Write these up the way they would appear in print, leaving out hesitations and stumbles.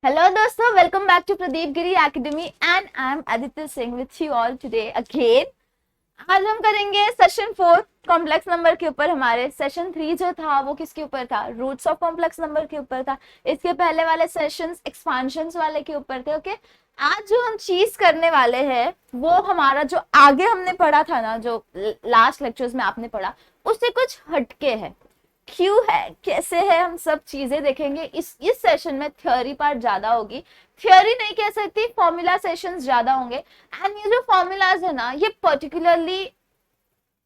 Hello दोस्तों, welcome back to Pradeep Giri academy and I am Aditya Singh with you all today again. आज हम करेंगे session 4 complex number के ऊपर। हमारे सेशन 3 जो था वो किसके ऊपर था? रूट्स ऑफ कॉम्प्लेक्स नंबर के ऊपर था। इसके पहले वाले सेशंस एक्सपांशंस वाले के ऊपर थे। ओके, आज जो हम चीज करने वाले हैं वो हमारा जो आगे हमने पढ़ा था ना, जो लास्ट लेक्चर्स में आपने पढ़ा, उससे कुछ हटके है। क्यों है, कैसे है, हम सब चीजें देखेंगे। इस सेशन में थ्योरी पार्ट ज्यादा होगी। थ्योरी नहीं कह सकती, फॉर्मूला सेशंस ज्यादा होंगे। एंड ये जो फॉर्मूलाज है ना, ये पर्टिकुलरली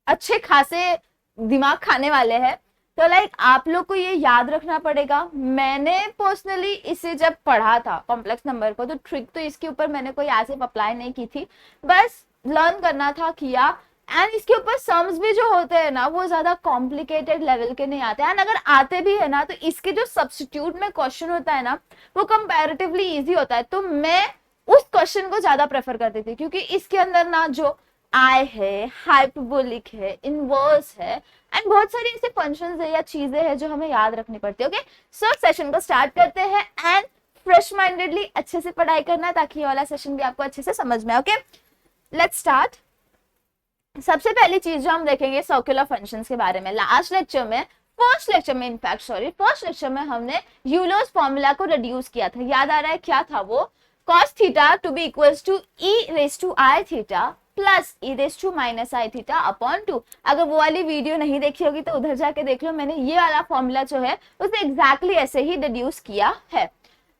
अच्छे खासे दिमाग खाने वाले हैं। तो लाइक आप लोग को ये याद रखना पड़ेगा। मैंने पर्सनली इसे जब पढ़ा था कॉम्प्लेक्स नंबर को, तो ट्रिक तो इसके ऊपर मैंने कोई ऐसे अप्लाई नहीं की थी, बस लर्न करना था, किया। एंड इसके ऊपर सम्स भी जो होते हैं ना, वो ज्यादा कॉम्प्लिकेटेड लेवल के नहीं आते। एंड अगर आते भी है ना, तो इसके जो सब्स्टिट्यूट में क्वेश्चन होता है ना, वो कंपैरेटिवली इजी होता है। तो मैं उस क्वेश्चन को ज्यादा प्रेफर करती थी, क्योंकि इसके अंदर ना जो आई है, हाइपरबोलिक है, इनवर्स है, एंड बहुत सारी ऐसे फंक्शंस है या चीजें हैं जो हमें याद रखनी पड़ती है। ओके, सो सेशन को स्टार्ट करते हैं एंड फ्रेश माइंडेडली अच्छे से पढ़ाई करना, ताकि ये वाला सेशन भी आपको अच्छे से समझ में आए। Okay, let's start. सबसे पहली चीज जो हम देखेंगे सर्कुलर फंक्शंस के बारे में। लास्ट लेक्चर में, फर्स्ट लेक्चर में हमने यूलर्स फॉर्मूला को रिड्यूस किया था। याद आ रहा है क्या था वो? cos theta to be equals to e raise to i theta plus e raise to minus i theta upon 2। अगर वो वाली वीडियो नहीं देखी होगी तो उधर जाके देख लो। मैंने ये वाला फॉर्मूला जो है उसे एग्जैक्टली ऐसे ही डिड्यूस किया है।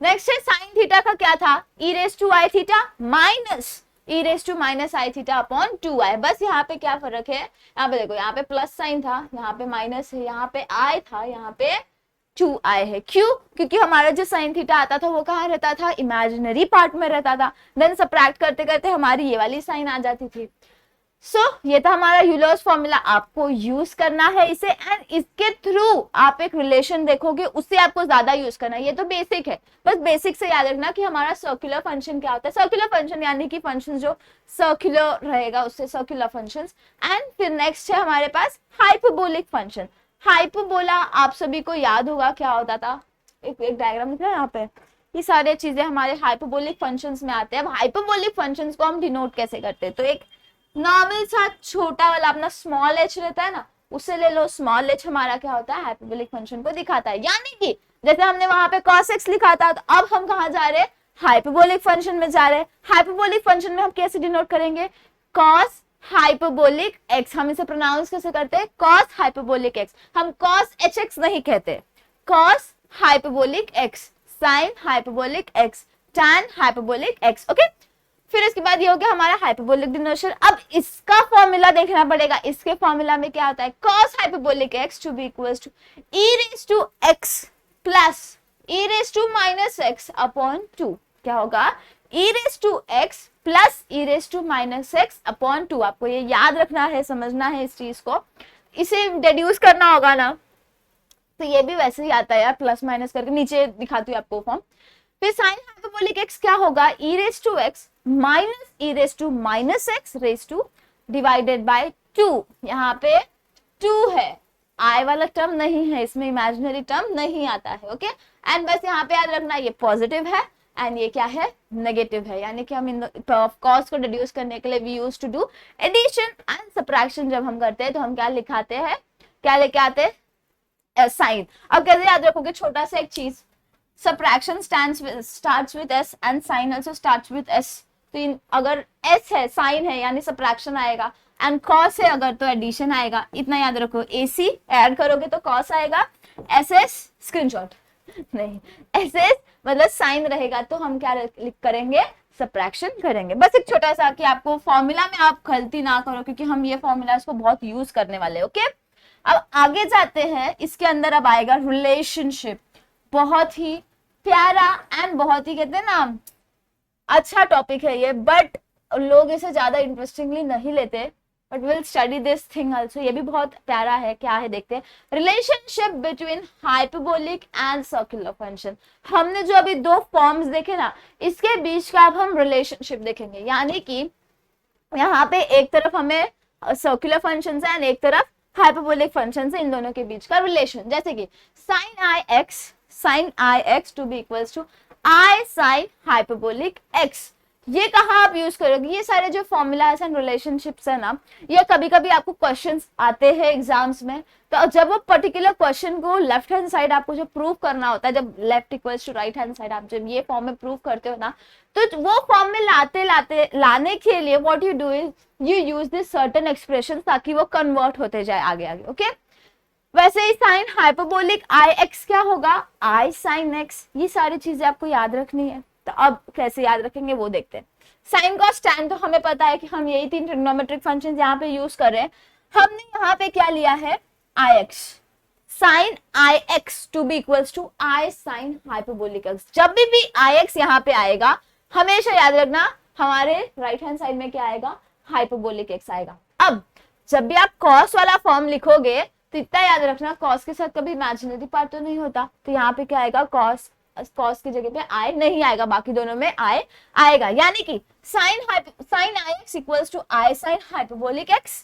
नेक्स्ट है साइन थीटा का क्या था? e raise to i theta minus e raise to minus i theta upon 2i। बस यहाँ पे क्या फर्क है? यहाँ पे देखो, यहाँ पे प्लस साइन था, यहाँ पे माइनस है, यहाँ पे i था, यहाँ पे 2i है। क्यों? क्योंकि हमारा जो साइन थीटा आता था वो कहाँ रहता था? इमेजिनरी पार्ट में रहता था। देन सबट्रैक्ट करते करते हमारी ये वाली साइन आ जाती थी। सो ये था हमारा यूलर्स फॉर्मूला। आपको यूज करना है इसे, एंड इसके थ्रू आप एक रिलेशन देखोगे, उससे आपको ज्यादा यूज करना है। ये तो बेसिक है, बस बेसिक से याद रखना कि हमारा सर्कुलर फंक्शन क्या होता है। सर्कुलर फंक्शन यानी कि फंक्शन जो सर्कुलर रहेगा, उससे सर्कुलर फंक्शंस। एंड फिर नेक्स्ट है हमारे पास हाइपरबोलिक फंक्शन। हाइपरबोला आप सभी को याद होगा क्या होता था? एक डायग्राम दिख रहा है यहाँ पे। ये सारी चीजें हमारे हाइपरबोलिक फंक्शंस में आते हैं। अब हाइपरबोलिक फंक्शंस को हम डिनोट कैसे करते हैं? तो एक नॉर्मल सा छोटा वाला अपना स्मॉल एच रहता है ना, उसे ले लो। स्मॉल एच हमारा क्या होता है? हाइपरबोलिक फंक्शन को दिखाता है। यानी कि जैसे हमने वहां पे cos x लिखा था, तो अब हम कहाँ जा रहे हैं? हाइपरबोलिक फंक्शन में जा रहे हैं। हाइपरबोलिक फंक्शन में हम कैसे डिनोट करेंगे? cos hyperbolic x। हम इसे प्रोनाउंस कैसे करते हैं? cos hyperbolic x। हम cos hx नहीं कहते, cos hyperbolic x, sin hyperbolic x, tan hyperbolic x। Okay, फिर इसके बाद ये हो गया हमारा हाइपरबोलिक डिनोशन। अब इसका फॉर्मूला देखना पड़ेगा। इसके फॉर्मूला में क्या होता है? cos hyperbolic x to be equals to e raise to x plus e raise to minus x upon 2। क्या होगा? e raise to x plus e raise to minus x upon 2। आपको ये याद रखना है, समझना है इस चीज को। इसे डिड्यूस करना होगा ना, तो ये भी वैसे ही आता है यार, प्लस माइनस करके। नीचे दिखाती हूँ आपको फॉर्म। फिर साइन हाइपरबोलिक x क्या होगा? e raise to x minus e raise to minus x raise to divided by 2। यहाँ पे 2 है, i वाला टर्म नहीं है, इसमें इमेजिनरी टर्म नहीं आता है। ओके, एंड बस यहाँ पे याद रखना ये पॉजिटिव है एंड ये क्या है? नेगेटिव है। यानी कि हम इन कॉस को डिड्यूस करने के लिए we use to do addition and subtraction. जब हम करते हैं तो हम क्या लिखाते हैं? क्या लेके आते हैं? साइन। अब कैसे याद रखोगे? छोटा सा एक चीज, subtraction starts with s and sin also starts with s। तो अगर s है, sin है, यानी subtraction आएगा, and cos है अगर, तो addition आएगा। इतना याद रखो। ac ऐड करोगे तो cos आएगा, ss स्क्रीनशॉट नहीं, ss मतलब sin रहेगा, तो हम क्या करेंगे? subtraction करेंगे। बस एक छोटा सा कि आपको फॉर्मूला में आप गलती ना करो, क्योंकि हम ये फॉर्मूला को बहुत यूज करने वाले। ओके, अब आगे जाते हैं। इसके अंदर अब आएगा रिलेशनशिप। बहुत ही प्यारा एंड बहुत ही कहते हैं ना अच्छा टॉपिक है ये, बट लोग इसे ज्यादा इंटरेस्टिंगली नहीं लेते। But will study this thing also. ये भी बहुत प्यारा है। क्या है देखते हैं। Relationship between hyperbolic and circular function. हमने जो अभी 2 फॉर्म्स देखे ना, इसके बीच का अब हम रिलेशनशिप देखेंगे। यानी कि यहाँ पे एक तरफ हमें सर्कुलर फंक्शन है एंड एक तरफ हाइपरबोलिक फंक्शन है। इन दोनों के बीच का रिलेशन, जैसे कि sin i x to be equals to I sine hyperbolic x. ये कहाँ आप यूज करोगे? ये सारे जो फॉर्मूलाज एंड रिलेशनशिप्स है ना, ये कभी कभी आपको क्वेश्चंस आते हैं एग्जाम्स में। तो जब वो पर्टिकुलर क्वेश्चन को लेफ्ट हैंड साइड आपको जो प्रूव करना होता है, जब left equals to right hand side आप जब ये फॉर्म में प्रूव करते हो ना, तो वो फॉर्म में लाने के लिए what you do is you use this certain expression, ताकि वो कन्वर्ट होते जाए आगे आगे। ओके, वैसे ही साइन हाइपरबोलिक आई एक्स क्या होगा? आई साइन एक्स। ये सारी चीजें आपको याद रखनी है। तो अब कैसे याद रखेंगे वो देखते हैं। साइन कॉस टैन तो हमें पता है कि हम यही तीन ट्रिग्नोमेट्रिक फंक्शंस यहाँ पे यूज कर रहे हैं। हमने यहाँ पे क्या लिया है? I x, sine i x to be equals to i sine hyperbolic x. जब भी आई एक्स यहाँ पे आएगा, हमेशा याद रखना हमारे राइट हैंड साइड में क्या आएगा? हाइपरबोलिक एक्स आएगा। अब जब भी आप कॉस वाला फॉर्म लिखोगे तो इतना याद रखना, कॉस के साथ कभी इमेजिनरी पार्ट तो नहीं होता, तो यहाँ पे क्या आएगा? कॉस। कॉस की जगह पे आई नहीं आएगा, बाकी दोनों में आई आएगा। यानी कि sine i x equals to i sine hyperbolic x,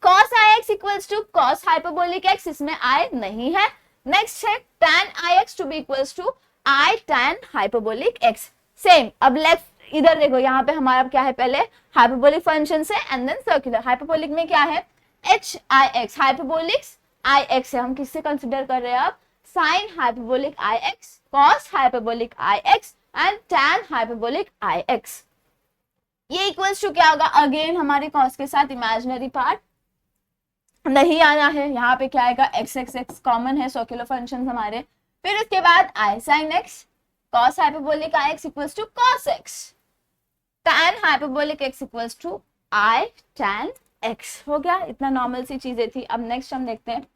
cos i x equals to cos hyperbolic x, इसमें आई नहीं है। नेक्स्ट है tan i x to be equals to i tan hyperbolic x. Same, अब left इधर देखो, यहाँ पे हमारा क्या है? पहले हाइपरबोलिक फंक्शन से एंड देन सर्कुलर। हाइपरबोलिक में क्या है? H i x, hyperbolic i x है। हम किससे कंसिडर कर रहे हैं अब? Sine hyperbolic i x, cos hyperbolic i x and tan hyperbolic i x. ये इक्वल्स टू क्या होगा? अगेन हमारे कॉस के साथ इमेजिनरी पार्ट नहीं आना है। यहाँ पे क्या आएगा? एक्स एक्स एक्स कॉमन है, सर्कुलर फंक्शन हमारे। फिर उसके बाद i sine x, cos hyperbolic i x equals to cos x, tan hyperbolic x equals to i tan x. हो गया, इतना नॉर्मल सी चीजें थी। अब नेक्स्ट हम देखते हैं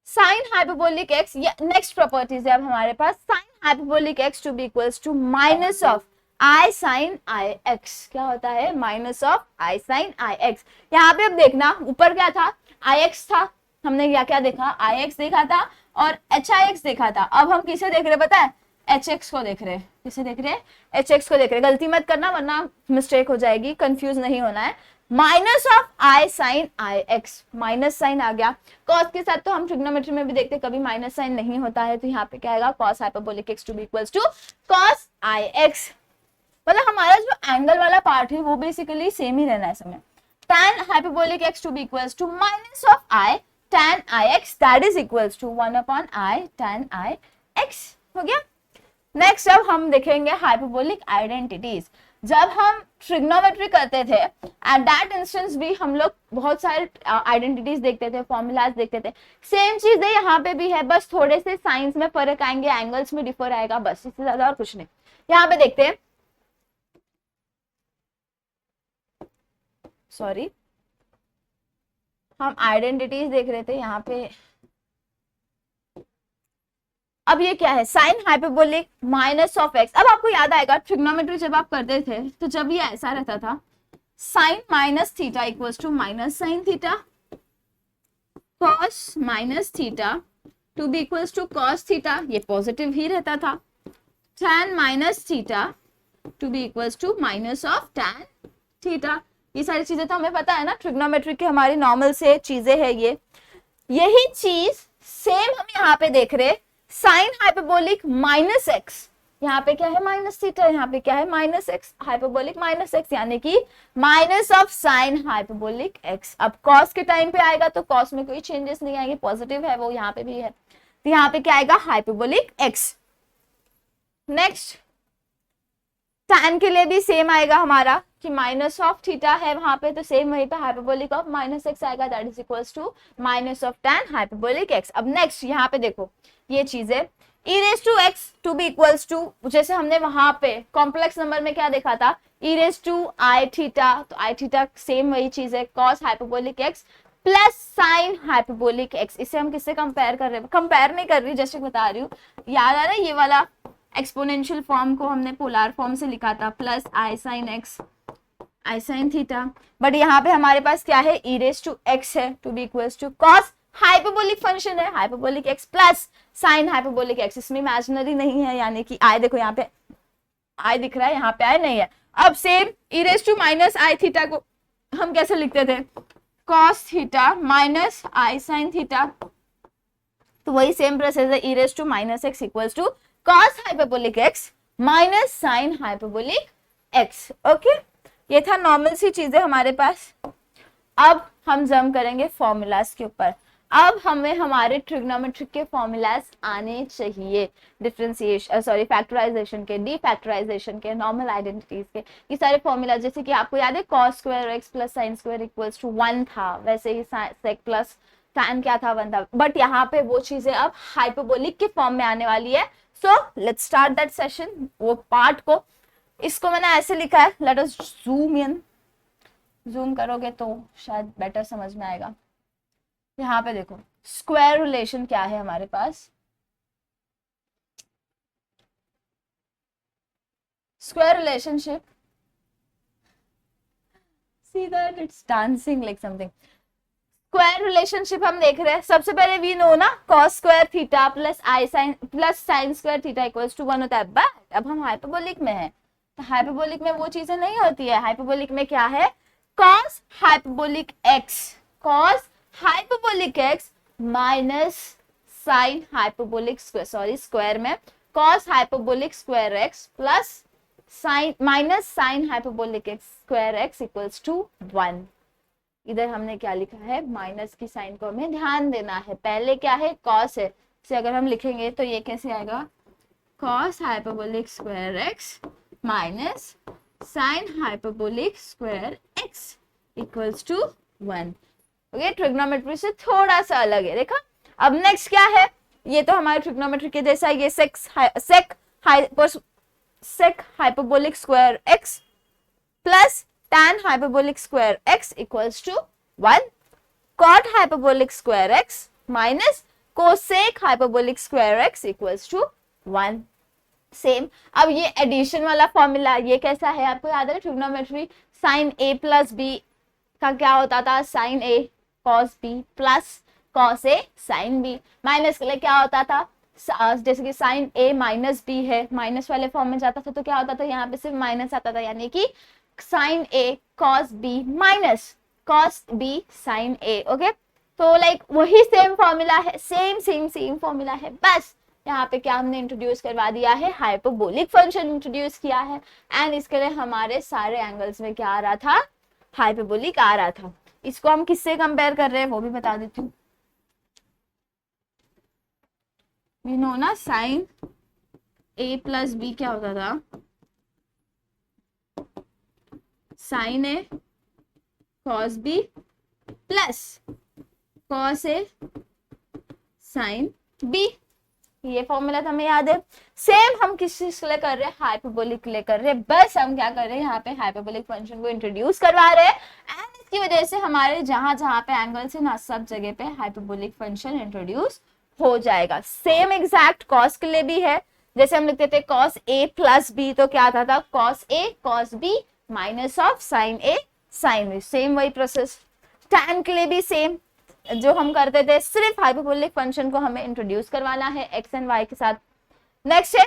sine hyperbolic x. Next properties है अब हमारे पास। Sine hyperbolic x to be equals to minus of i sine i x. क्या होता है? Minus of i sine i x. यहाँ पे अब देखना, ऊपर क्या था? आई एक्स था, हमने क्या क्या देखा? आई एक्स देखा था और एच आई एक्स देखा था। अब हम किसे देख रहे पता है? एच एक्स को देख रहे हैं। किसे देख रहे हैं? एच एक्स को देख रहे हैं। गलती मत करना वरना मिस्टेक हो जाएगी, कंफ्यूज नहीं होना है। Minus of i sine i x, minus sine आ गया। कॉस के साथ तो हम ट्रिग्नोमेट्री में भी देखते कभी माइनस साइन नहीं होता है, तो यहाँ पे क्या आएगा? Cos hyperbolic x to be equals to cos i x. मतलब हमारा जो एंगल वाला पार्ट है वो बेसिकली सेम ही रहना है समय। tan hyperbolic x to be equals to minus of i tan i x, that is equals to 1 upon i tan i x। हो गया। नेक्स्ट अब हम देखेंगे हाइपरबोलिक आइडेंटिटीज। जब हम ट्रिग्नोमेट्री करते थे एट दैट इंस्टेंस भी हम लोग बहुत सारे आइडेंटिटीज देखते थे, फॉर्मूलाज देखते थे। सेम चीज है यहाँ पे भी है, बस थोड़े से साइंस में फर्क आएंगे, एंगल्स में डिफर आएगा, बस इससे ज्यादा और कुछ नहीं। यहाँ पे देखते हैं, सॉरी हम आइडेंटिटीज देख रहे थे यहाँ पे। अब ये क्या है? Sine hyperbolic minus of x. अब आपको याद आएगा ट्रिग्नोमेट्री जब आप करते थे तो जब ये ऐसा रहता था, sine minus theta equals to minus sine theta, cos minus theta to be equals to cos theta, ये पॉजिटिव ही रहता था। tan minus theta to be equals to minus of tan theta. ये सारी चीजें तो हमें पता है ना, ट्रिग्नोमेट्री की हमारी नॉर्मल से चीजें है ये। यही चीज सेम हम यहाँ पे देख रहे, साइन हाइपरबोलिक माइनस एक्स, यहाँ पे क्या है? माइनस थीटा, यहाँ पे क्या है? Minus x, hyperbolic minus x, यानी कि minus of sign hyperbolic x. अब कॉस के टाइम पे आएगा तो कॉस में कोई चेंजेस नहीं आएंगे, पॉजिटिव है वो, यहाँ पे भी है, तो यहाँ पे क्या आएगा? Hyperbolic x. नेक्स्ट tan के लिए भी सेम आएगा हमारा कि माइनस ऑफ थीटा है वहां पे, तो सेम वहीं पे हाइपरबोलिक ऑफ माइनस एक्स आएगा, that is equals to minus of tan hyperbolic x. अब नेक्स्ट यहाँ पे देखो ये चीज है, e raise to x to be equals to, जैसे हमने वहां पे कॉम्प्लेक्स नंबर में क्या देखा था? e raise to i theta, तो आई थीटा सेम वही चीज है, cos hyperbolic x plus sine hyperbolic x. इसे हम किससे कंपेयर कर रहे हैं? कंपेयर नहीं कर रही, जस्ट बता रही हूँ। याद आ रहा है ये वाला एक्सपोनेंशियल फॉर्म को हमने पोलर फॉर्म से लिखा था, plus i sine x i sine theta, but यहाँ पे हमारे पास क्या है? e रेज टू एक्स है to be equals to cos hyperbolic function है, hyperbolic x plus sine hyperbolic x. इसमें इमेजिनरी नहीं है, यानी कि आई देखो यहाँ पे आई दिख रहा है, यहाँ पे आई नहीं है। अब same e raise to minus i theta को हम कैसे लिखते थे? Cos theta minus i sine theta, तो वही सेम प्रोसेस है, e raise to minus x equals to cos hyperbolic x minus sine hyperbolic x. Okay, ये था नॉर्मल सी चीजें हमारे पास। अब हम जंप करेंगे फॉर्मूलाज के ऊपर। अब हमें हमारे ट्रिग्नोमेट्रिक के फॉर्मूलाज आने चाहिए, डिफरेंशिएशन सॉरी फैक्टराइजेशन के, डीफैक्टराइजेशन के, नॉर्मल आइडेंटिटीज के, ये सारे फॉर्मूला। जैसे कि आपको याद है cos square x plus sine square equals to 1 था, वैसे ही सेक प्लस tan क्या था 1 था, बट यहाँ पे वो चीजें अब हाइपरबोलिक के फॉर्म में आने वाली है। So let's start that session, वो पार्ट को। इसको मैंने ऐसे लिखा है, let us zoom in, zoom करोगे तो शायद बेटर समझ में आएगा। यहाँ पे देखो स्क्वायर रिलेशन क्या है हमारे पास, square relationship, see that it's dancing like something. Square relationship हम देख रहे हैं, सबसे पहले वी नो ना cos square theta plus i sine plus sine square theta equals to 1 होता है, बट अब हम हाइपरबोलिक में है, तो हाइपरबोलिक में वो चीजें नहीं होती है। हाइपरबोलिक में क्या है, cos hyperbolic x, cos hyperbolic x minus sine hyperbolic square, sorry square में cos hyperbolic square x plus sine minus sine hyperbolic x square x equals to 1। इधर हमने क्या लिखा है, माइनस की साइन को हमें ध्यान देना है, पहले क्या है कॉस है, इसे अगर हम लिखेंगे तो ये कैसे आएगा, cos hyperbolic square x minus sine hyperbolic square x equals to 1। Okay, trigonometry से थोड़ा सा अलग है, देखा। अब नेक्स्ट क्या है, ये तो हमारे ट्रिग्नोमेट्री के जैसा, ये sec hyperbolic square x plus tan hyperbolic square x equals to 1, cot hyperbolic square x minus cosec hyperbolic square x equals to 1। Same, अब ये एडिशन वाला फॉर्मूला, ये कैसा है आपको याद है, trigonometry sine a plus b का क्या होता था, sine a cos b plus cos a sine b, minus के लिए क्या होता था, जैसे कि साइन a माइनस b है, माइनस वाले फॉर्म में जाता था तो क्या होता था, यहाँ पे सिर्फ माइनस आता था, यानी कि sine a cos b minus cos b sine a। Okay, तो लाइक वही सेम फॉर्मूला है, सेम फॉर्मूला है, बस यहाँ पे क्या हमने इंट्रोड्यूस करवा दिया है, हाइपरबोलिक फंक्शन इंट्रोड्यूस किया है, एंड इसके लिए हमारे सारे एंगल्स में क्या आ रहा था, हाइपरबोलिक आ रहा था। इसको हम किससे कंपेयर कर रहे हैं वो भी बता देती हूँ। वी नो ना साइन a प्लस b क्या होता था, sign A cos B plus cos A sine B, ये फॉर्मूला तो हमें याद है। सेम हम किस चीज के लिए कर रहे हैं, हाइपरबोलिक के लिए कर रहे हैं, बस हम क्या कर रहे हैं, यहाँ पे हाइपरबोलिक फंक्शन को इंट्रोड्यूस करवा रहे हैं, एंड इसकी वजह से हमारे जहां जहां पे एंगल्स है ना, सब जगह पे हाइपरबोलिक फंक्शन इंट्रोड्यूस हो जाएगा। सेम एग्जैक्ट कॉस के लिए भी है, जैसे हम लिखते थे कॉस ए प्लस बी, तो क्या आता था, cos A cos B minus of sine A sine B, same वही प्रोसेस। tan के लिए भी सेम, जो हम करते थे, सिर्फ हाइपरबोलिक फंक्शन को हमें इंट्रोड्यूस करवाना है x एंड y के साथ। नेक्स्ट है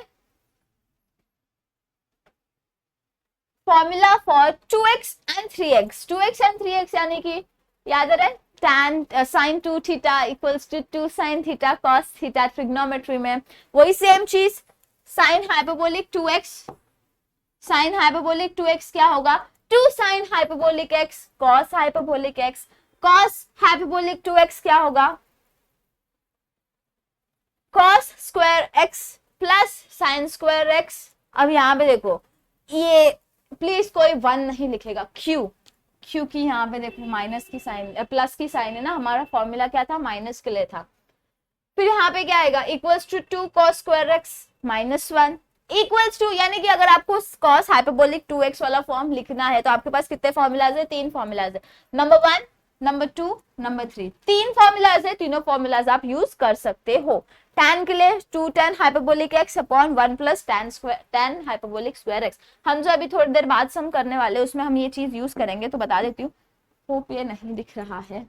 formula for 2x and 3x, 2x and 3x यानी कि याद रहे tan sin 2 theta equals to 2 sin theta cos theta, trigonometry में वही सेम चीज, sin hyperbolic 2x, sign hyperbolic 2x क्या होगा, 2 sign hyperbolic x cos hyperbolic x, cos hyperbolic 2x क्या होगा, cos square x plus sine square x। अब यहाँ पे देखो, ये प्लीज कोई 1 नहीं लिखेगा, क्योंकि यहाँ पे देखो माइनस की साइन प्लस की साइन है ना, हमारा फॉर्मूला क्या था, माइनस के लिए था। फिर यहाँ पे क्या आएगा, equals to 2 cos square x minus 1 equals to, यानी कि अगर आपको cos हाइपरबोलिक 2x वाला फॉर्म लिखना है तो आपके पास कितने फॉर्मूलाज है, 3 फॉर्मूलाज है, नंबर 1 नंबर 2 नंबर 3, 3 फॉर्मूलाज है, तीनों फॉर्मूलाज आप यूज कर सकते हो। tan के लिए 2 tan hyperbolic x upon 1 plus tan hyperbolic square x, हम जो अभी थोड़ी देर बाद सम करने वाले उसमें हम ये चीज यूज करेंगे, तो बता देती हूँ, होप ये नहीं दिख रहा है,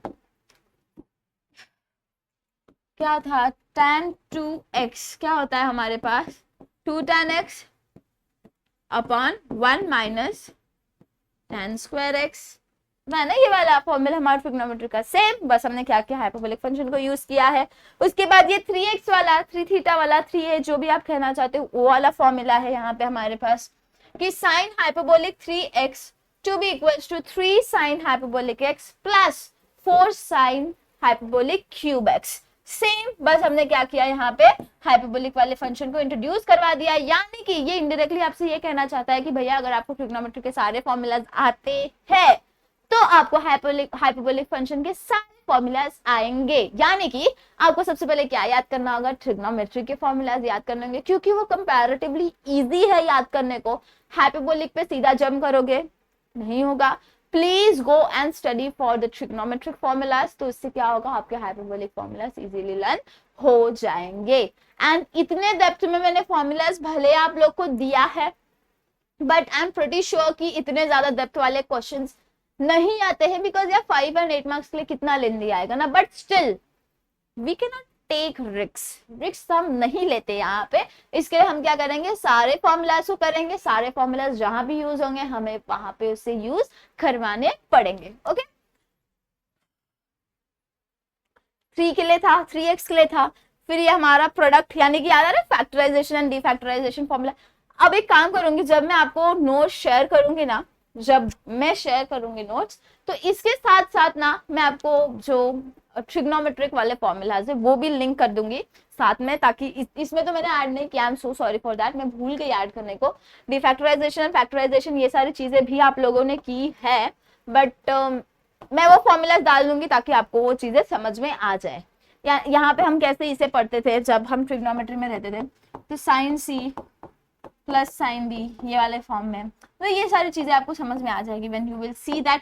क्या था, tan 2x क्या होता है हमारे पास, 2 tan x upon 1 minus tan square x ना ये वाला फॉर्मूला हमारा ट्रिग्नोमेट्री का सेम, बस हमने क्या किया, हाइपरबोलिक फंक्शन को यूज किया है। उसके बाद ये 3x वाला, 3 थीटा वाला, 3a जो भी आप कहना चाहते हो वो वाला फॉर्मूला है यहाँ पे हमारे पास कि sine hyperbolic 3x to be equals to 3 sine hyperbolic x plus 4 sine hyperbolic cube x। Same, बस हमने क्या किया यहाँ पे हाइपरबोलिक वाले फंक्शन को इंट्रोड्यूस करवा दिया। यानी कि ये इनडायरेक्टली आपसे ये कहना चाहता है कि भैया अगर आपको ट्रिग्नोमेट्री के सारे फॉर्मूलाज आते हैं तो आपको हाइपरबोलिक फंक्शन के सारे फॉर्मूलाज आएंगे। यानी कि आपको सबसे पहले क्या याद करना होगा, ट्रिग्नोमेट्री के फॉर्मूलाज याद करने होंगे, क्योंकि वो कंपैरेटिवली इजी है याद करने को। हाइपरबोलिक पे सीधा जंप करोगे नहीं होगा। Please go and study for the trigonometric formulas, तो इससे क्या होगा, आपके हाइपरबोलिक फॉर्मूलाज इजीली लर्न हो जाएंगे। एंड इतने डेप्थ में मैंने फॉर्मूलाज भले आप लोग को दिया है, but I am pretty sure कि इतने ज्यादा डेप्थ वाले क्वेश्चंस नहीं आते हैं, बिकॉज यार 5 और 8 मार्क्स के लिए कितना लेंदी आएगा ना। But still we can not take risks हम नहीं लेते यहाँ पे। इसके लिए हम क्या करेंगे, सारे फॉर्मूलाज को करेंगे, सारे फॉर्मूलाज जहां भी यूज होंगे हमें वहां पे उससे यूज करवाने पड़ेंगे। ओके, 3 के लिए था, 3x के लिए था, फिर ये हमारा प्रोडक्ट यानी कि याद आ रहा है फैक्टराइजेशन एंड डिफैक्टराइजेशन फॉर्मूला। अब एक काम करूंगी, जब मैं आपको नोट्स शेयर करूंगी ना, जब मैं शेयर करूंगी नोट्स, तो इसके साथ साथ ना मैं आपको जो ट्रिग्नोमेट्रिक वाले फॉर्मूलाज है वो भी लिंक कर दूंगी साथ में, ताकि इसमें तो मैंने ऐड नहीं किया, I am so sorry for that, मैं भूल गई ऐड करने को। डिफैक्टराइजेशन एंड फैक्टराइजेशन ये सारी चीजें भी आप लोगों ने की है, बट मैं वो फॉर्मूलाज डाल दूंगी ताकि आपको वो चीजें समझ में आ जाए। यहाँ पे हम कैसे इसे पढ़ते थे जब हम ट्रिग्नोमेट्री में रहते थे, तो sine C plus sine B ये वाले फॉर्म में, तो ये सारी चीजें आपको समझ में आ जाएगी when you will see that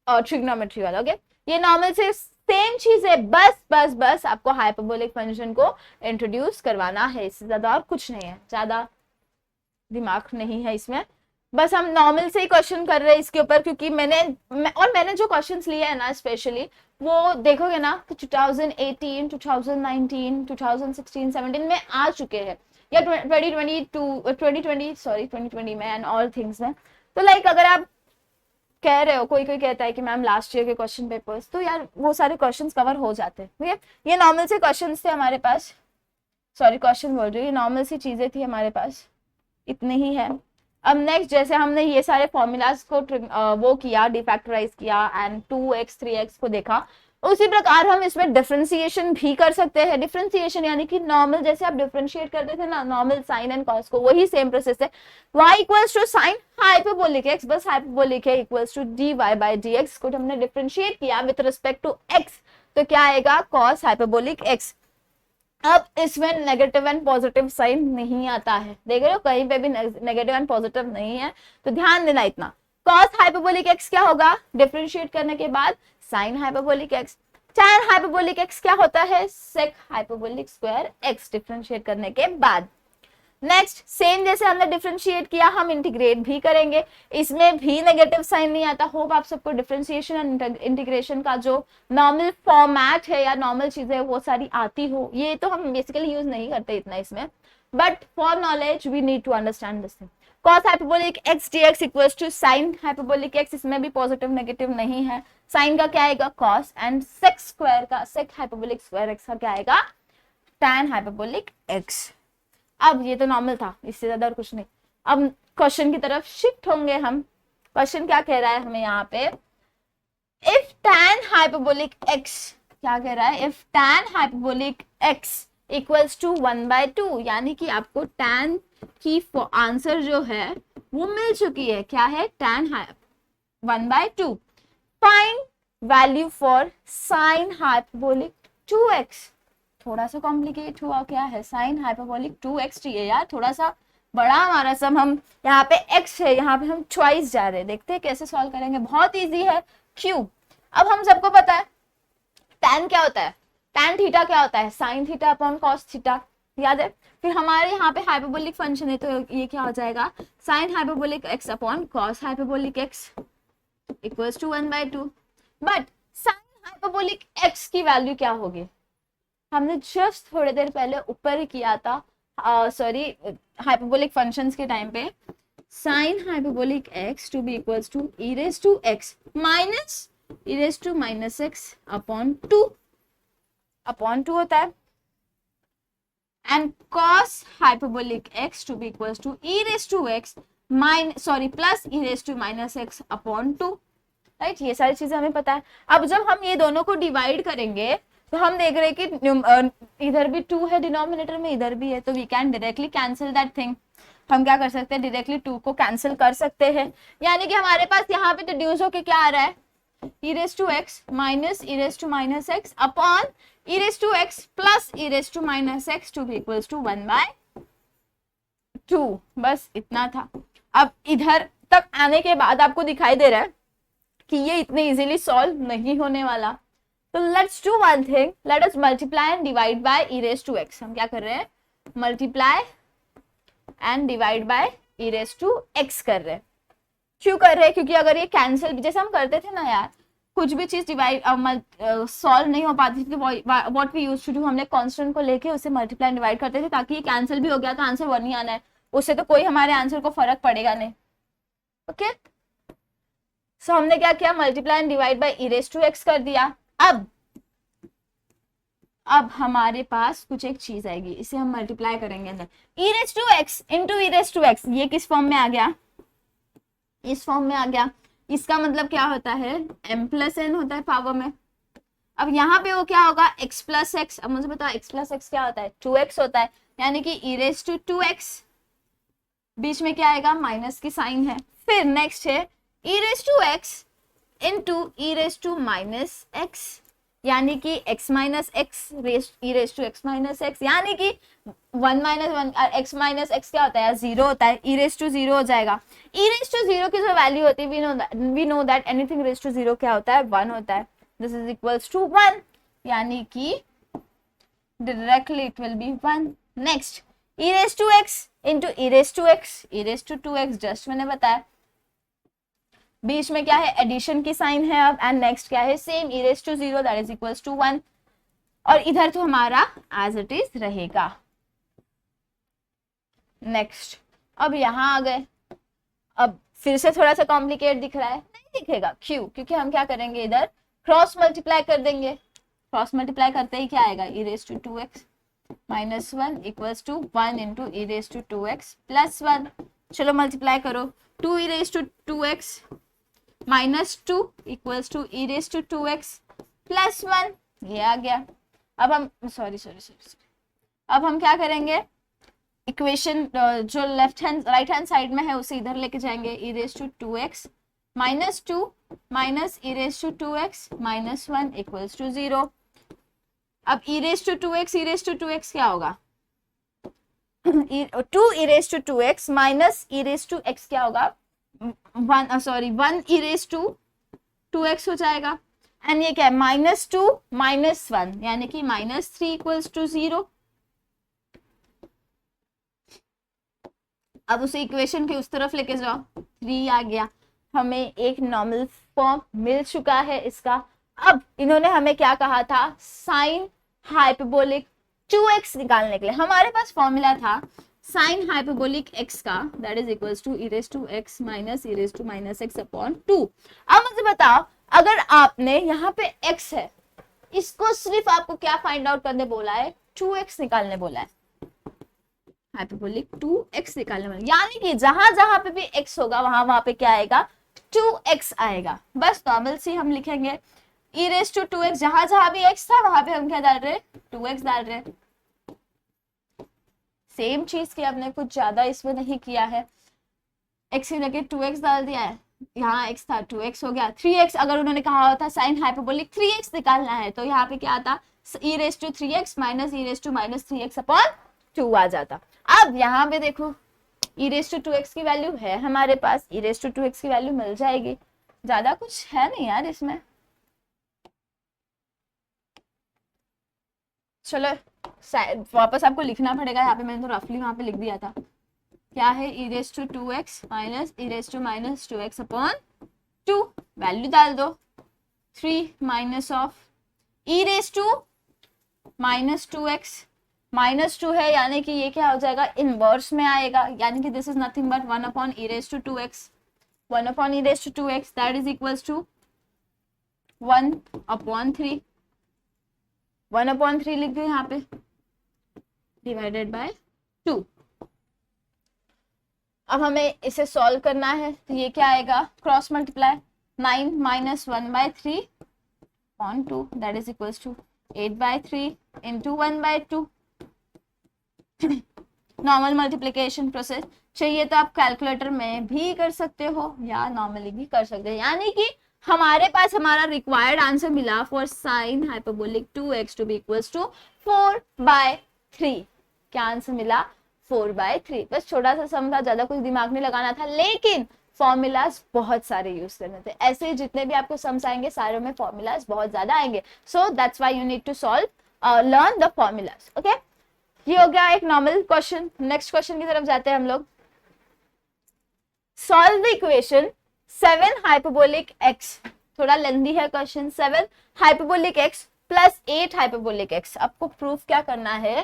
trigonometry वाला। ओके, ये नॉर्मल से सेम चीज है, बस आपको हाइपरबोलिक फंक्शन को इंट्रोड्यूस करवाना है, इससे ज्यादा और कुछ नहीं है, ज्यादा दिमाग नहीं है इसमें। बस हम नॉर्मल से ही क्वेश्चन कर रहे हैं इसके ऊपर, क्योंकि मैंने जो क्वेश्चंस लिए है ना स्पेशली, वो देखोगे ना तो 2018, 2019, 2016, 17 में आ चुके हैं, या 2020 में एंड ऑल थिंग्स में। तो लाइक अगर आप कह रहे हो, कोई कहता है कि मैम लास्ट ईयर के क्वेश्चन पेपर्स, तो यार वो सारे क्वेश्चंस कवर हो जाते हैं। ठीक है, ये नॉर्मल से क्वेश्चंस थे हमारे पास, सॉरी क्वेश्चन बोल रही हूँ, ये नॉर्मल सी चीजें थी हमारे पास, इतने ही है। अब नेक्स्ट, जैसे हमने ये सारे फॉर्मूलाज को वो किया, डिफैक्टराइज किया एंड 2x 3x को देखा, उसी प्रकार हम इसमें डिफरेंशिएशन भी कर सकते हैं। डिफरेंशिएशन यानी कि नॉर्मल जैसे आप डिफरेंशिएट करते थे ना नॉर्मल साइन एंड कॉस को, वही सेम प्रोसेस है। y equals to sine hyperbolic x, बस हाइपरबोलिक है, equals to dy by dx को हमने डिफरेंशिएट किया विद रिस्पेक्ट टू x, तो क्या आएगा, cos हाइपरबोलिक x। अब इसमें नेगेटिव एंड पॉजिटिव साइन नहीं आता है, देख रहे हो कहीं पे भी नेगेटिव एंड पॉजिटिव नहीं है, तो ध्यान देना इतना। cos हाइपरबोलिक x क्या होगा, डिफरेंशिएट करने के बाद sin hyperbolic x, tan hyperbolic x क्या होता है, sec hyperbolic square x, differentiate करने के बाद। नेक्स्ट, सेम जैसे हमने डिफरेंशिएट किया हम इंटीग्रेट भी करेंगे, इसमें भी नेगेटिव साइन नहीं आता। होप आप सबको डिफरेंशिएशन एंड इंटीग्रेशन का जो नॉर्मल फॉर्मेट है या नॉर्मल चीजें वो सारी आती हो। ये तो हम बेसिकली यूज नहीं करते इतना इसमें, but for knowledge we need to understand this thing. cos hyperbolic x dx equals to sin hyperbolic x, इसमें भी पॉजिटिव नेगेटिव नहीं है। sin का क्या आएगा cos, एंड sec स्क्वायर का sec हाइपरबोलिक स्क्वायर x का क्या आएगा tan हाइपरबोलिक x। अब ये तो नॉर्मल था, इससे ज्यादा और कुछ नहीं। अब क्वेश्चन की तरफ शिफ्ट होंगे हम। क्वेश्चन क्या कह रहा है हमें यहाँ पे, इफ tan हाइपरबोलिक x, क्या कह रहा है, if tan hyperbolic x equals to 1/2, यानी कि आपको tan की आंसर जो है वो मिल चुकी है, क्या है, tan 1/2। Find value for sin hyperbolic 2x, थोड़ा सा कॉम्प्लिकेट हुआ, क्या है, sin हाइपरबोलिक 2x चाहिए यार, थोड़ा सा बड़ा हमारा सम। हम यहाँ पे x है, यहाँ पे हम ट्वाइस जा रहे हैं, देखते हैं कैसे सॉल्व करेंगे, बहुत इजी है। क्यों, अब हम सबको पता है tan क्या होता है, tan थीटा क्या होता है, sin theta upon cos theta, याद है। फिर हमारे यहाँ पे हाइपरबोलिक फंक्शन है, तो ये क्या हो जाएगा, sin hyperbolic x upon cos hyperbolic x equals to 1/2। But sin hyperbolic x की वैल्यू क्या होगी, हमने जस्ट थोड़ी देर पहले ऊपर ही किया था, सॉरी हाइपरबोलिक फंक्शंस के टाइम पे, sin hyperbolic x to be equals to e raised to x minus e raised to minus x upon 2 होता है, and cos hyperbolic x to be equals to e raised to x plus e raised to minus x upon 2, right. ये सारी चीजें हमें पता है। अब जब हम ये दोनों को डिवाइड करेंगे तो हम देख रहे हैं कि इधर भी 2 है डिनोमिनेटर में, इधर भी है, तो we can directly cancel that thing. हम क्या कर सकते हैं, डायरेक्टली 2 को कैंसिल कर सकते हैं, यानी कि हमारे पास यहाँ पे डिड्यूस होके क्या आ रहा है, e raised to x minus e raised to minus x upon e raised to x plus e raised to minus x to be equals to 1/2। बस इतना था। अब इधर तक आने के बाद आपको दिखाई दे रहा है कि ये इतने इजीली सॉल्व नहीं होने वाला, तो let's do one thing, let us multiply and divide by e raised to x। हम क्या कर रहे हैं, multiply and divide by e raised to x कर रहे हैं। क्यों कर रहे हैं, क्योंकि अगर ये कैंसिल, जैसे हम करते थे ना यार, कुछ भी चीज डिवाइड सॉल्व नहीं हो पाती थी, what we used to do, हमने कांस्टेंट को लेके उसे मल्टीप्लाई डिवाइड करते थे ताकि ये कैंसिल भी हो गया तो आंसर 1 ही आना है, उससे तो कोई हमारे आंसर को फर्क पड़ेगा नहीं। ओके, सो हमने क्या किया, multiply and divide by e raised to x कर दिया। अब हमारे पास कुछ एक चीज आएगी, इसे हम मल्टीप्लाई करेंगे अंदर, e raised to x into e raised to x, ये किस फॉर्म में आ गया, इस फॉर्म में आ गया। इसका मतलब क्या होता है, m प्लस n होता है पावर में। अब यहाँ पे वो क्या होगा, x प्लस एक्स। अब मुझे बताओ x प्लस एक्स क्या होता है, 2x होता है, यानी कि e raised to 2x, बीच में क्या आएगा, माइनस की साइन है। फिर नेक्स्ट है e raised to x into e raised to minus x, यानी कि x minus x e raised to x minus x, यानी कि 1 माइनस 1 x माइनस एक्स क्या होता है, 0 होता है, e raised to 0 हो जाएगा। e raised to 0 की जो वैल्यू होती है, we know that anything raised to 0 क्या होता है, 1 होता है। दिस इज इक्वल्स टू 1, यानी कि directly it will be 1। Next e raised to x into e raised to x, e raised to 2x just मैंने बताया, बीच में क्या है, एडिशन की साइन है अब, एंड नेक्स्ट क्या है, same e raised to 0 that is equals to 1, और इधर तो हमारा एज इट इज रहेगा। नेक्स्ट, अब यहाँ आ गए, अब फिर से थोड़ा सा कॉम्प्लिकेट दिख रहा है, नहीं दिखेगा, क्यों, क्योंकि हम क्या करेंगे, इधर क्रॉस मल्टीप्लाई कर देंगे। क्रॉस मल्टीप्लाई करते ही क्या आएगा, e raised to 2x minus 1 equals to 1 into e raised to 2x plus 1। चलो मल्टीप्लाई करो, 2 e raised to 2x minus 2 equals to e raised to 2x plus 1, ये आ गया। अब हम सॉरी अब हम क्या करेंगे, इक्वेशन जो राइट हैंड साइड में है उसे इधर लेके जाएंगे, e raised to 2x minus 2 minus e raised to 2x minus 1 equals to 0। अब e raised to 2x क्या होगा, 2 e raised to 2x minus e raised to x क्या होगा, 1 e raised to 2x हो जाएगा, एंड ये क्या है, -2 -1, यानी कि -3 इक्वल्स टू 0। अब उसे इक्वेशन के उस तरफ लेके जाओ, 3 आ गया, हमें एक नॉर्मल फॉर्म मिल चुका है इसका। अब इन्होंने हमें क्या कहा था, साइन हाइपरबोलिक 2x निकालने के लिए हमारे पास फॉर्मूला था साइन हाइपरबोलिक x का, that is equals to e raised to x minus e raised to minus x upon 2। अब मुझे बताओ, अगर आपने यहाँ पे x है, इसको सिर्फ आपको क्या फाइंड आउट करने बोला है, 2x निकालने बोला है, हाइपरबोलिक 2x निकालने बोला, यानी कि जहां जहां पे भी x होगा वहां वहां पे क्या आएगा, 2x आएगा। बस नॉर्मल सी हम लिखेंगे, e raised to 2x, जहां जहां भी x था वहां पे हम क्या डाल रहे हैं, 2x डाल रहे हैं। सेम चीज की हमने कुछ ज्यादा इसमें नहीं किया है, x की जगह 2x डाल दिया है, यहाँ x था 2x हो गया। 3x अगर उन्होंने कहा होता साइन हाइपरबोलिक 3x निकालना है तो यहाँ पे क्या आता, e raised to 3x minus e raised to minus 3x upon 2 आ जाता। अब यहाँ पे देखो e raised to 2x की वैल्यू है हमारे पास, e raised to 2x की वैल्यू मिल जाएगी, ज्यादा कुछ है नहीं यार इसमें। चलो वापस आपको लिखना पड़ेगा, यहाँ पे मैंने तो रफली वहां पे लिख दिया था, क्या है e raised to 2x minus e raised to minus 2x upon 2, value डाल दो, 3 minus of e raised to minus 2x -2 है, यानी कि ये क्या हो जाएगा, इनवर्स में आएगा, यानी कि this is nothing but 1 upon e raise to 2x, 1 upon e raise to 2x that is equals to 1 upon 3, 1 upon 3 लिख दो यहाँ पे, डिवाइडेड बाय 2। अब हमें इसे सॉल्व करना है, तो ये क्या आएगा, cross multiply 9 minus 1/3 upon 2 that is equals to 8/3 into 1/2। Normal multiplication process चाहिए तो आप कैलकुलेटर में भी कर सकते हो या नॉर्मली भी कर सकते हो, यानी कि हमारे पास हमारा रिक्वायर्ड आंसर मिला for sine hyperbolic 2x to be equals to 4/3। क्या आंसर मिला, 4/3। बस छोटा सा सम था, ज्यादा कुछ दिमाग नहीं लगाना था, लेकिन फॉर्मूलाज बहुत सारे यूज करने थे। ऐसे ही जितने भी आपको सम्स आएंगे सारे में फॉर्मूलाज बहुत ज्यादा आएंगे, so that's why you need to solve learn the formulas. Okay, ये हो गया एक नॉर्मल क्वेश्चन। नेक्स्ट क्वेश्चन की तरफ जाते हैं हम लोग। Solve the equation 7 hyperbolic x, थोड़ा लेंथी है question. 7 hyperbolic x plus 8 hyperbolic x, आपको प्रूफ क्या करना है,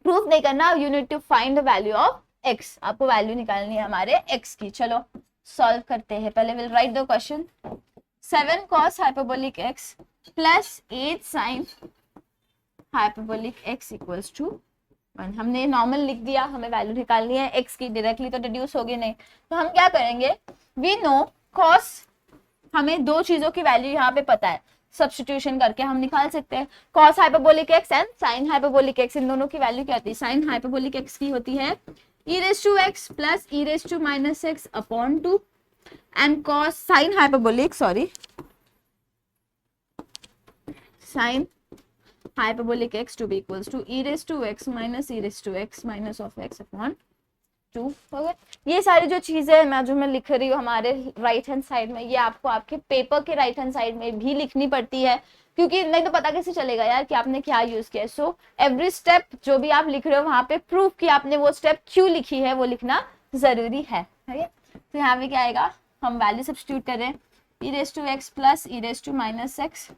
प्रूफ नहीं करना, you need to find the value of x, आपको वैल्यू निकालनी है हमारे x की। चलो सॉल्व करते हैं, पहले will write the question. 7 cos hyperbolic x plus 8 sin hyperbolic x equals to 1। हमने नॉर्मल लिख दिया, हमें वैल्यू निकालनी है x की, डायरेक्टली तो डिड्यूस होगी नहीं, तो हम क्या करेंगे, वी नो cos, हमें दो चीजों की वैल्यू यहाँ पे पता है, सब्स्टिट्यूशन करके हम निकाल सकते हैं। cos hyperbolic x and sin hyperbolic x, इन दोनों की वैल्यू क्या होती है, sin हाइपरबोलिक x की होती है e raise to x plus e raise to minus x upon 2 and cos sin hyperbolic, sin hyperbolic x to be equals to e raised to x minus e raised to x minus of x upon 2। Okay, ये सारी जो चीजें मैं जो मैं लिख रही हूँ हमारे राइट हैंड साइड में, ये आपको आपके पेपर के राइट हैंड साइड में भी लिखनी पड़ती है, क्योंकि नहीं तो पता कैसे चलेगा यार कि आपने क्या यूज किया है। सो एवरी स्टेप जो भी आप लिख रहे हो वहां पे प्रूफ कि आपने वो स्टेप क्यों लिखी है वो लिखना जरूरी है। तो यहाँ पे क्या आएगा, हम वैल्यू सब्स्टिट्यूट कर रहे हैं, e raised to x plus e raised to minus x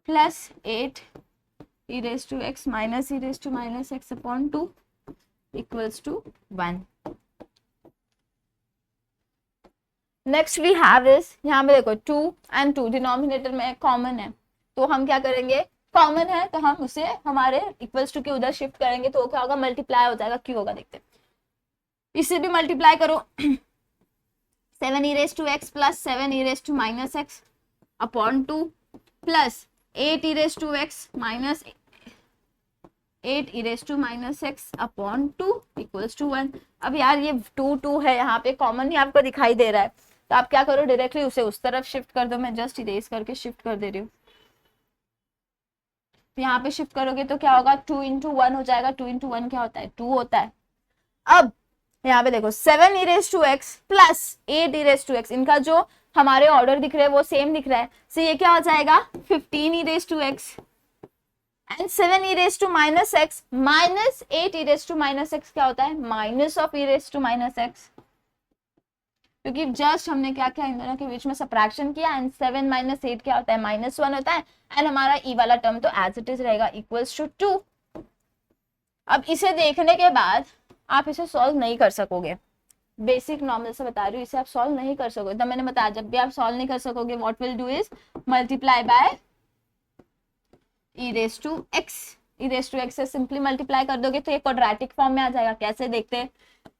plus 8 e raised to x minus e raised to minus x upon 2 equals to 1। Next we have is, यहाँ पे देखो 2 and 2 डिनोमिनेटर में common है, तो हम क्या करेंगे, common है तो हम उसे हमारे इक्वल्स टू के उधर शिफ्ट करेंगे, तो क्या होगा, मल्टीप्लाई हो जाएगा। क्यों होगा देखते हैं, इसे भी मल्टीप्लाई करो, 7 e raised to x plus 7 e raised to minus x upon 2 plus 8 e raised to x minus 8 e raised to minus x upon 2 equals to 1। अब यार ये 2 है, यहाँ पे कॉमन ही आपको दिखाई दे रहा है, तो आप क्या करो, डायरेक्टली उसे उस तरफ शिफ्ट कर दो। मैं जस्ट इरेज करके शिफ्ट कर दे रही हूँ, यहाँ पे शिफ्ट करोगे तो क्या होगा, 2 into 1 हो जाएगा। 2 into 1 क्या होता है, 2 होता है। अब यहाँ पे देखो 7 e raised to x plus 8 e raised to x, इनका जो हमारे ऑर्डर दिख रहा है वो सेम दिख रहा है, सो ये क्या हो जाएगा, 15 e raised to x and 7 e raised to minus x minus 8 e raised to minus x क्या होता है, minus of e raised to minus x, क्योंकि जस्ट हमने क्या किया, इन दोनों के बीच में सब्ट्रैक्शन किया, एंड 7 माइनस 8 क्या होता है, -1 होता है, एंड हमारा e वाला टर्म तो एज इट इज रहेगा इक्वल्स टू 2। अब इसे देखने के बाद आप इसे सॉल्व नहीं कर सकोगे, बेसिक नॉर्मल से बता रही हूँ, इसे आप सॉल्व नहीं कर सकोगे। तो मैंने बताया जब भी आप सॉल्व नहीं कर सकोगे, what will do is multiply by e raised to x, e raised to x से सिंपली मल्टीप्लाई कर दोगे तो ये क्वाड्रेटिक फॉर्म में आ जाएगा। कैसे देखते हैं,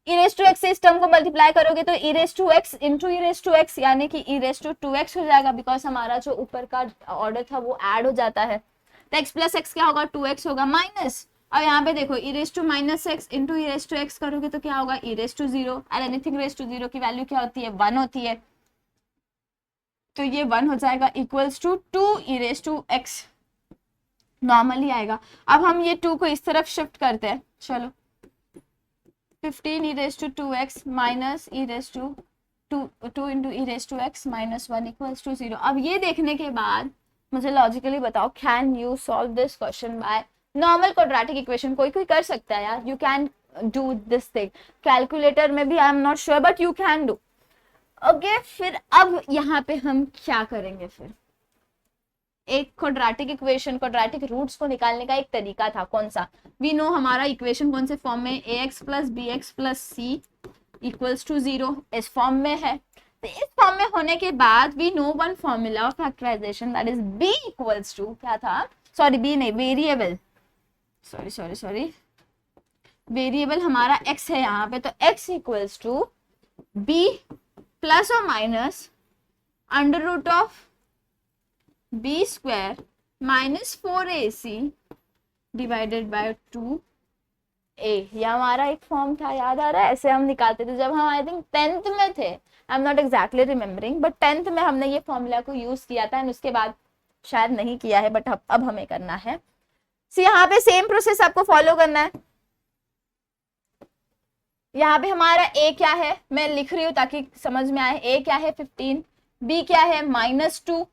e raised to x से इस टर्म को मल्टीप्लाई करोगे तो e raised to x into e raised to x यानी कि e raised to 2x हो जाएगा, बिकॉज हमारा जो ऊपर का ऑर्डर था वो ऐड हो जाता है, तो x प्लस x क्या होगा, 2x होगा माइनस। अब यहाँ पे देखो e raised to minus x into e raised to x करोगे तो क्या होगा, e raised to 0, and anything raised to 0 की वैल्यू क्या होती है, 1 होती है, तो ये 1 हो जाएगा equals to 2 e raised to x normally आएगा। अब हम ये 2 को इस तरफ शिफ्ट करते हैं, चलो 15 e raised to 2x minus e raised to 2 into e raised to x minus 1 equals to 0। अब ये देखने के बाद मुझे लॉजिकली बताओ, can you solve this question by normal quadratic equation? कोई कोई कर सकता है यार, you can do this thing, calculator में भी I am not sure but you can do. Okay, फिर अब यहाँ पे हम क्या करेंगे, फिर एक क्वाड्रेटिक इक्वेशन, क्वाड्रेटिक रूट्स को निकालने का एक तरीका था, कौन सा? वी नो हमारा इक्वेशन कौन से फॉर्म में, ax plus B x plus C equals to 0 इस फॉर्म में है। तो इस फॉर्म में होने के बाद we know one formula of factorisation, that is b equals to, क्या था, सॉरी b नहीं, वेरिएबल, सॉरी वेरिएबल हमारा x है यहाँ पे, तो x equals to b plus और minus under root of b square minus 4ac divided by 2a। ये हमारा एक फॉर्म था, याद आ रहा है? ऐसे हम निकालते थे जब हम आई थिंक 10th में थे, आई am not exactly remembering, but 10th में हमने ये फॉर्मूला को यूज किया था एंड उसके बाद शायद नहीं किया है, बट अब हमें करना है। सो यहाँ पे सेम प्रोसेस आपको फॉलो करना है। यहाँ पे हमारा a क्या है, मैं लिख रही हूँ ताकि समझ में आए। a क्या है 15, b क्या है -2,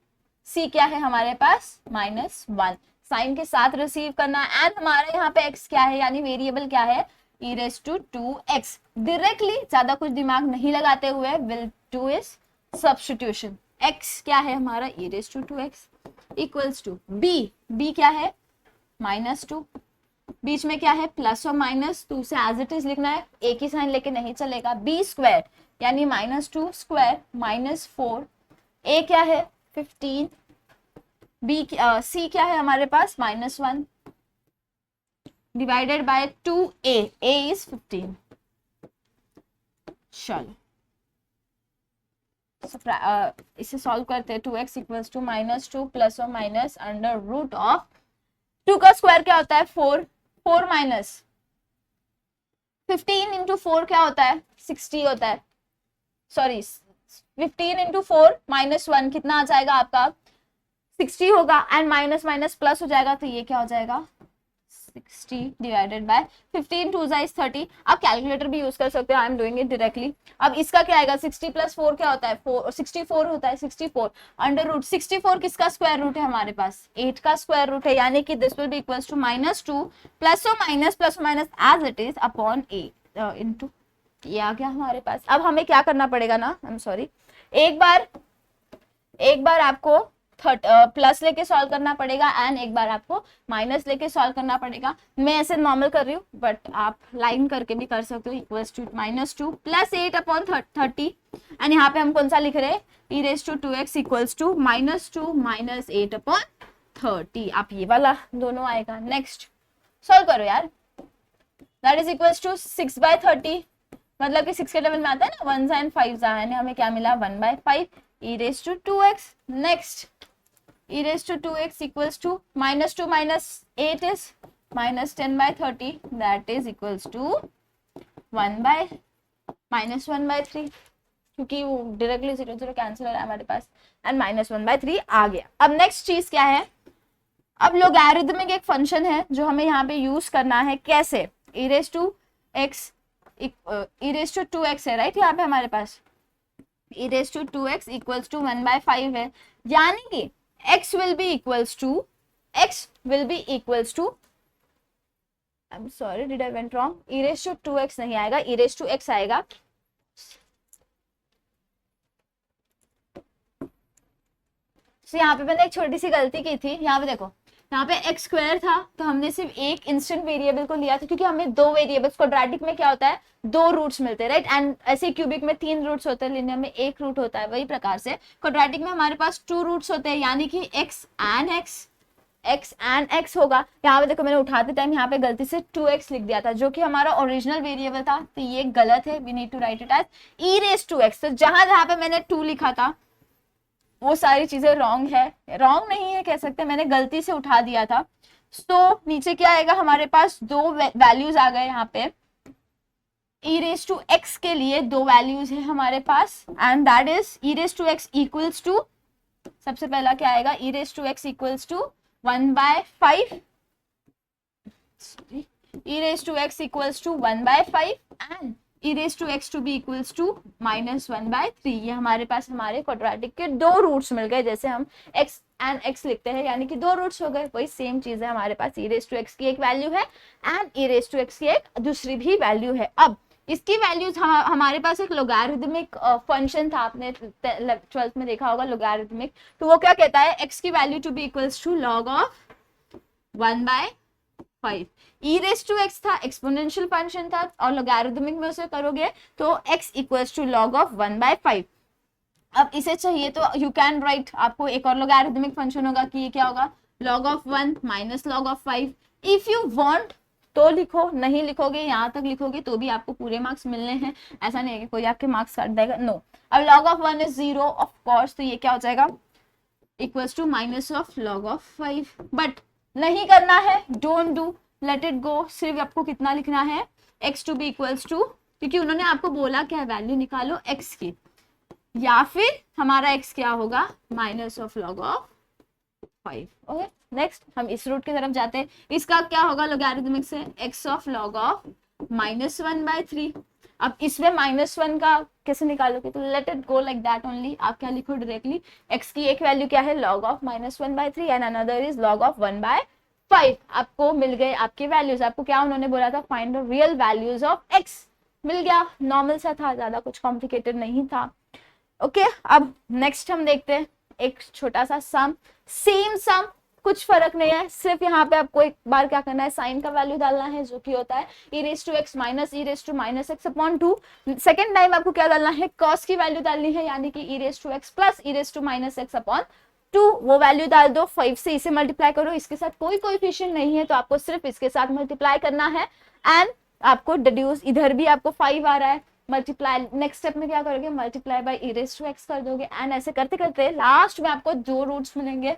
c क्या है हमारे पास -1, साइन के साथ रिसीव करना। एंड हमारे यहाँ पे x क्या है, यानी वेरिएबल क्या है, e raised to 2x। Directly ज्यादा कुछ दिमाग नहीं लगाते हुए will do is substitution. x क्या है हमारा, e raised to 2x equals to b क्या है -2, बीच में क्या है प्लस और माइनस, तो उसे एज इट इज लिखना है, एक ही साइन लेके नहीं चलेगा। b स्क्वायर यानी -2 स्क्वायर -4, a क्या है 15, c क्या है हमारे पास -1 divided by 2a, a is 15। चलो इसे सॉल्व करते हैं। 2x इक्वल्स टू -2 प्लस और माइनस अंडर रूट ऑफ 2 का स्क्वायर क्या होता है 4, 4 माइनस 15 इंटू 4 क्या होता है 60 होता है, सॉरी 15 इंटू 4 -1 कितना आ जाएगा आपका 60 होगा, एंड माइनस माइनस प्लस हो जाएगा, तो ये क्या हो जाएगा 60 डिवाइडेड बाय 15 2 इज 30। आप कैलकुलेटर भी यूज कर सकते हो, I am doing it directly. अब इसका क्या आएगा 60 प्लस 4 क्या होता है 64 होता है, 64 अंडर रूट 64 किसका स्क्वायर रूट है हमारे पास 8 का स्क्वायर रूट है, यानी कि this will be equals to -2 plus और minus as it is upon a into, ये आ गया हमारे पास। अब हमें क्या करना पड़ेगा ना, आई एम सॉरी, एक बार आपको प्लस लेके सॉल्व करना पड़ेगा एंड एक बार आपको माइनस लेके सॉल्व करना पड़ेगा। मैं ऐसे नॉर्मल कर रही हूँ, बट आप लाइन करके भी कर सकते हो। Equals to -2 plus 8 upon 30 and यहाँ पे हम कौन सा लिख रहे हैं e raised to 2x equals to -2 minus 8 upon 30। आप ये वाला दोनों आएगा। नेक्स्ट सॉल्व करो यार, दैट इज इक्वल्स टू 6/30, मतलब कि 6 के टेबल में आता है ना 1s and 5s, यानी हमें क्या मिला 1/5 e raised to 2x। Next e raised to 2x equals to -2 minus 8 is -10/30, that is equals to 1/3, क्योंकि वो डायरेक्टली 0 0 कैंसिल हो रहा है हमारे पास, एंड -1/3 आ गया। अब नेक्स्ट चीज क्या है, अब लॉगरिथमिक एक फंक्शन है जो हमें यहाँ पे यूज करना है। कैसे, e raised to 2x है राइट, यहाँ पे हमारे पास e raised to 2x equals to 1/5 है, यानी कि x will be equals to I'm sorry did I went wrong, e raised to 2x नहीं आएगा, e raised to x आएगा। तो यहाँ पे मैंने एक छोटी सी गलती की थी, यहाँ पे देखो, यहाँ पे x स्क्वायर था तो हमने सिर्फ एक इंस्टेंट वेरिएबल को लिया था, क्योंकि हमें दो वेरिएबल्स, क्वाड्रेटिक में क्या होता है 2 रूट्स मिलते हैं राइट, एंड ऐसे क्यूबिक में 3 रूट्स होते हैं, लिनियर में 1 रूट होता है। वही प्रकार से क्वाड्रेटिक में हमारे पास 2 रूट्स होते हैं, यानी कि x एंड x होगा। यहाँ पे देखो मैंने उठाते टाइम यहाँ पे गलती से 2x लिख दिया था, जो कि हमारा ओरिजिनल वेरिएबल था, तो ये गलत है, we need to write it as e raised to x। तो जहां पे मैंने 2 लिखा था वो सारी चीजें रॉन्ग है, रॉन्ग नहीं है कह सकते, मैंने गलती से उठा दिया था। तो नीचे क्या आएगा हमारे पास, 2 वैल्यूज आ गए यहाँ पे, e raised to x के लिए 2 वैल्यूज है हमारे पास, and that is e raised to x equals to, सबसे पहला क्या आएगा e raised to x equals to 1/5, e raised to x equals to 1/5 and e raised to x to be equals to -1/3। ये हमारे पास हमारे क्वाड्रेटिक के 2 roots मिल गए, जैसे हम x एंड x लिखते हैं, यानी कि 2 रूट्स हो गए। वही सेम चीज है, हमारे पास e raised to x की एक वैल्यू है and e raised to x की एक दूसरी भी वैल्यू है। अब इसकी वैल्यूज हमारे पास एक लोगैरिथमिक फंक्शन था, आपने 12th में देखा होगा लोगैरिथमिक, तो वो क्या कहता है, x की वैल्यू to be equals to log of 1/5। e raise to x था, एक्सपोनेंशियल फंक्शन था, और लोगैरिथमिक में उसे करोगे तो x equals to log of 1/5। अब इसे चाहिए तो यू कैन राइट, आपको एक और लोगैरिथमिक फंक्शन होगा कि ये क्या होगा, log of 1 minus log of 5। If you want तो लिखो, नहीं लिखोगे यहाँ तक लिखोगे तो भी आपको पूरे मार्क्स मिलने हैं, ऐसा नहीं है कि कोई आपके मार्क्स काट देगा, नो। अब log of 1 is 0 of course, तो ये क्या हो जाएगा, equals to minus of log of 5। But नहीं करना है, don't do, let it go. सिर्फ आपको कितना लिखना है, x to be equals to, क्योंकि उन्होंने आपको बोला क्या है, वैल्यू निकालो x की, या फिर हमारा x क्या होगा, minus of log of 5। Okay, next हम इस रूट की तरफ जाते हैं। इसका क्या होगा लोगैरिथमिक से, x ऑफ log ऑफ -1/3। अब इसमें -1 का कैसे निकालोगे, तो late it go like that only. आप क्या लिखो डायरेक्टली, x की एक वैल्यू क्या है, log of -1/3 and another is log of 1/5। आपको मिल गए आपके वैल्यूज। आपको क्या उन्होंने बोला था, find the real values of x, मिल गया, नॉर्मल सा था, ज्यादा कुछ कॉम्प्लिकेटेड नहीं था। ओके, अब नेक्स्ट हम देखते हैं एक छोटा सा सम, सेम सम, कुछ फर्क नहीं है, सिर्फ यहाँ पे आपको एक बार क्या करना है, साइन का वैल्यू डालना है, जो कि होता है e raise to x minus e raise to minus x upon 2। Second time आपको क्या डालना है, cos की वैल्यू डालनी है, यानी कि e raise to x plus e raise to minus x upon 2, वो वैल्यू डाल दो, 5 से इसे मल्टीप्लाई करो, इसके साथ कोई कोएफिशिएंट नहीं है तो आपको सिर्फ इसके साथ मल्टीप्लाई करना है, एंड आपको डिड्यूस, इधर भी आपको 5 आ रहा है, मल्टीप्लाई, नेक्स्ट स्टेप में क्या करोगे, multiply by e raise to x कर दोगे, एंड ऐसे करते करते लास्ट में आपको दो रूट्स मिलेंगे,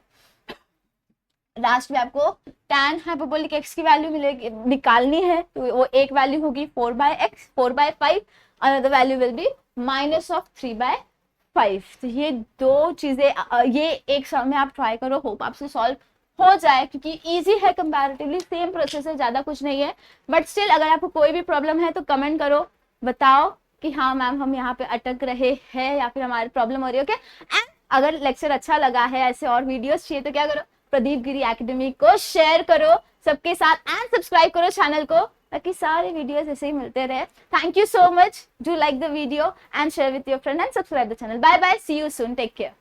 लास्ट में आपको tan हाइपरबोलिक x की वैल्यू मिलेगी, निकालनी है, तो वो एक वैल्यू होगी 4/x 4/5, another value will be minus of 3/5। तो ये दो चीजें, ये एक सम में आप ट्राई करो, होप आपसे सॉल्व हो जाए, क्योंकि इजी है कंपैरेटिवली, सेम प्रोसेस है, ज्यादा कुछ नहीं है। बट स्टिल अगर आपको कोई भी प्रॉब्लम है तो कमेंट करो, बताओ कि हाँ मैम हम यहाँ पे अटक रहे हैं या फिर हमारी प्रॉब्लम हो रही है। ओके, एंड अगर लेक्चर अच्छा लगा है, ऐसे और वीडियोस चाहिए तो क्या करो, प्रदीप गिरी एकेडमी को शेयर करो सबके साथ, एंड सब्सक्राइब करो चैनल को, ताकि सारे वीडियोस ऐसे ही मिलते रहे। Thank you so much, do like the video and share with your friend and subscribe the channel. Bye bye, see you soon, take care.